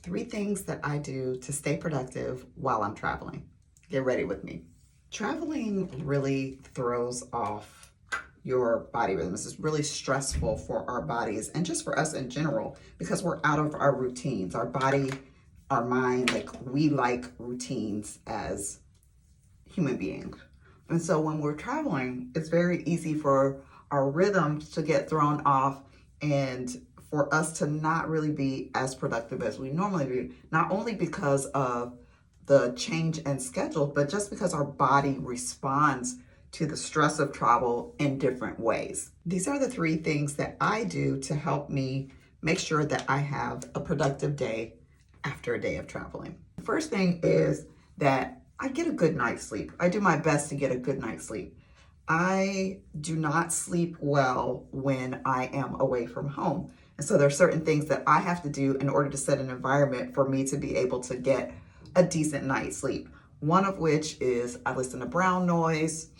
3 things that I do to stay productive while I'm traveling. Get ready with me. Traveling really throws off your body rhythm. This is really stressful for our bodies and just for us in general because we're out of our routines. Our body, our mind, like we like routines as human beings. And so when we're traveling, it's very easy for our rhythms to get thrown off and for us to not really be as productive as we normally do, not only because of the change in schedule, but just because our body responds to the stress of travel in different ways. These are the 3 things that I do to help me make sure that I have a productive day after a day of traveling. The first thing is that I get a good night's sleep. I do my best to get a good night's sleep. I do not sleep well when I am away from home. And so there are certain things that I have to do in order to set an environment for me to be able to get a decent night's sleep. One of which is I listen to brown noise,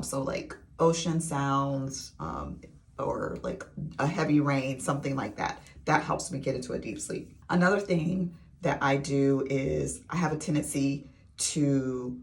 so like ocean sounds, or like a heavy rain, something like that. That helps me get into a deep sleep. Another thing that I do is I have a tendency to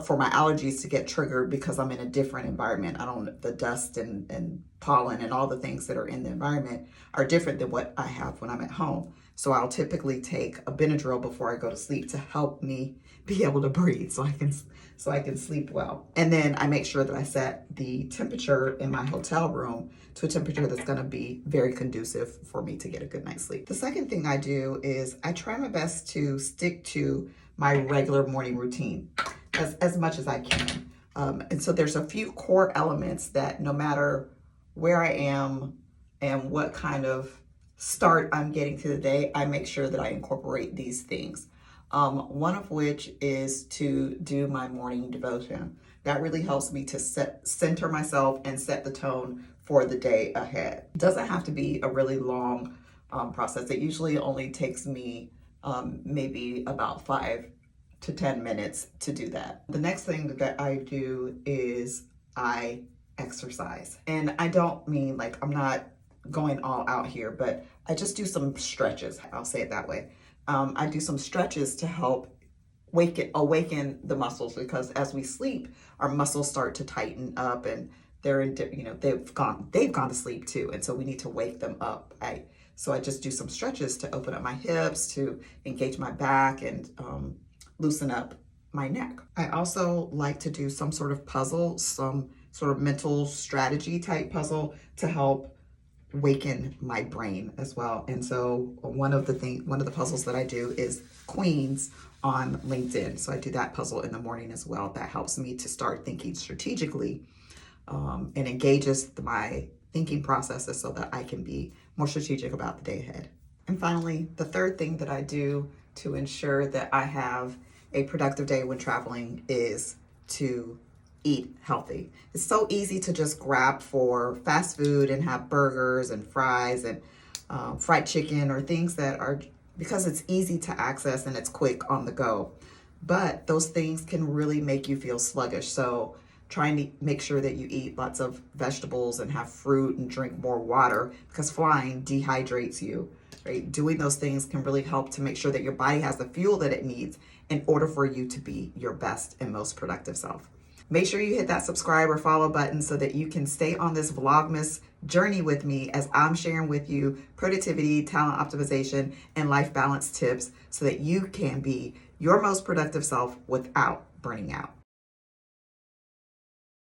for my allergies to get triggered because I'm in a different environment. The dust and pollen and all the things that are in the environment are different than what I have when I'm at home. So I'll typically take a Benadryl before I go to sleep to help me be able to breathe so I can sleep well. And then I make sure that I set the temperature in my hotel room to a temperature that's going to be very conducive for me to get a good night's sleep. The second thing I do is I try my best to stick to my regular morning routine as much as I can. And so there's a few core elements that no matter where I am and what kind of start I'm getting to the day, I make sure that I incorporate these things. One of which is to do my morning devotion. That really helps me to center myself and set the tone for the day ahead. It doesn't have to be a really long process. It usually only takes me maybe about 5 to 10 minutes to do that. The next thing that I do is I exercise. And I don't mean like I'm not going all out here, but I just do some stretches. I'll say it that way. I do some stretches to help awaken the muscles, because as we sleep, our muscles start to tighten up and they've gone to sleep too. And so we need to wake them up. So I just do some stretches to open up my hips, to engage my back and loosen up my neck. I also like to do some sort of puzzle, some sort of mental strategy type puzzle to help waken my brain as well. And so one of the puzzles that I do is Queens on LinkedIn. So I do that puzzle in the morning as well. That helps me to start thinking strategically and engages my thinking processes so that I can be more strategic about the day ahead. And finally, the third thing that I do to ensure that I have a productive day when traveling is to eat healthy. It's so easy to just grab for fast food and have burgers and fries and fried chicken or things that are, because it's easy to access and it's quick on the go. But those things can really make you feel sluggish. So trying to make sure that you eat lots of vegetables and have fruit and drink more water, because flying dehydrates you. Right? Doing those things can really help to make sure that your body has the fuel that it needs in order for you to be your best and most productive self. Make sure you hit that subscribe or follow button so that you can stay on this Vlogmas journey with me as I'm sharing with you productivity, talent optimization, and life balance tips so that you can be your most productive self without burning out.